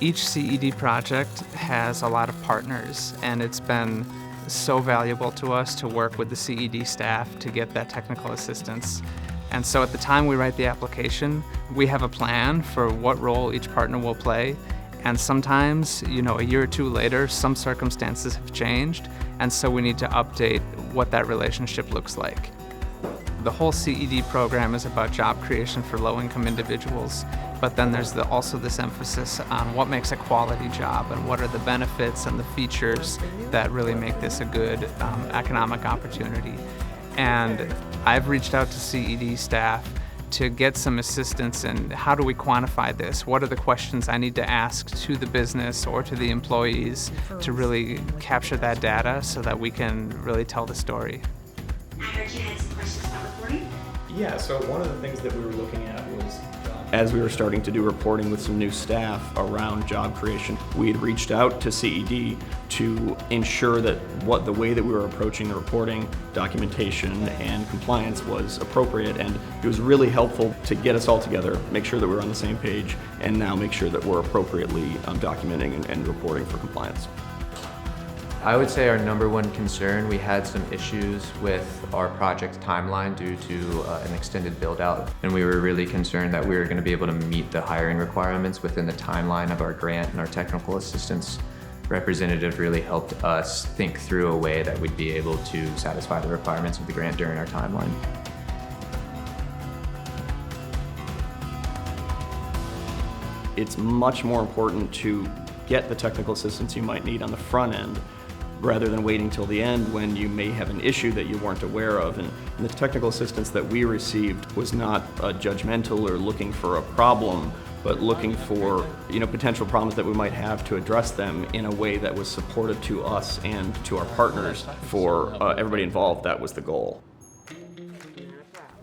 Each CED project has a lot of partners, and it's been so valuable to us to work with the CED staff to get that technical assistance. And so at the time we write the application, we have a plan for what role each partner will play. And sometimes, a year or two later, some circumstances have changed, and so we need to update what that relationship looks like. The whole CED program is about job creation for low-income individuals, but then there's also this emphasis on what makes a quality job and what are the benefits and the features that really make this a good economic opportunity. And I've reached out to CED staff to get some assistance in how do we quantify this? What are the questions I need to ask to the business or to the employees to really capture that data so that we can really tell the story? I heard you had some questions about reporting. Yeah, so one of the things that we were looking at was, as we were starting to do reporting with some new staff around job creation, we had reached out to CED to ensure that the way that we were approaching the reporting, documentation, and compliance was appropriate, and it was really helpful to get us all together, make sure that we're on the same page, and now make sure that we're appropriately documenting and reporting for compliance. I would say our number one concern, we had some issues with our project timeline due to an extended build out, and we were really concerned that we were going to be able to meet the hiring requirements within the timeline of our grant, and our technical assistance representative really helped us think through a way that we'd be able to satisfy the requirements of the grant during our timeline. It's much more important to get the technical assistance you might need on the front end rather than waiting till the end when you may have an issue that you weren't aware of. And the technical assistance that we received was not judgmental or looking for a problem, but looking for potential problems that we might have to address them in a way that was supportive to us and to our partners. For everybody involved, that was the goal.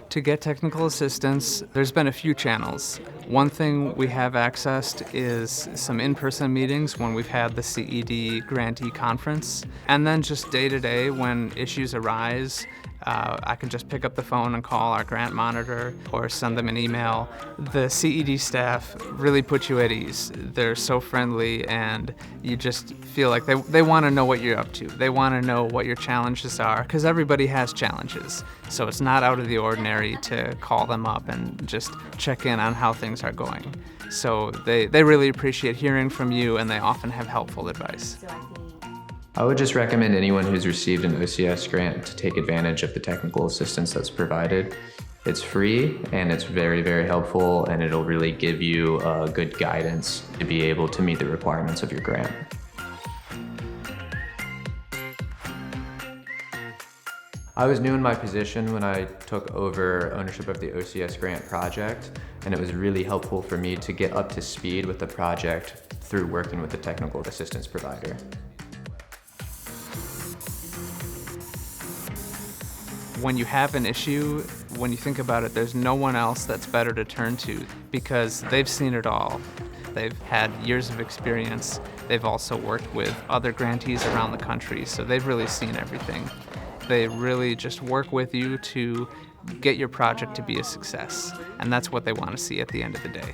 To get technical assistance, there's been a few channels. One thing we have accessed is some in-person meetings when we've had the CED grantee conference. And then just day-to-day when issues arise, I can just pick up the phone and call our grant monitor or send them an email. The CED staff really put you at ease. They're so friendly, and you just feel like they want to know what you're up to. They want to know what your challenges are, because everybody has challenges. So it's not out of the ordinary to call them up and just check in on how things are going. So they really appreciate hearing from you, and they often have helpful advice. I would just recommend anyone who's received an OCS grant to take advantage of the technical assistance that's provided. It's free, and it's very, very helpful, and it'll really give you good guidance to be able to meet the requirements of your grant. I was new in my position when I took over ownership of the OCS grant project, and it was really helpful for me to get up to speed with the project through working with the technical assistance provider. When you have an issue, when you think about it, there's no one else that's better to turn to because they've seen it all. They've had years of experience. They've also worked with other grantees around the country, so they've really seen everything. They really just work with you to get your project to be a success, and that's what they want to see at the end of the day.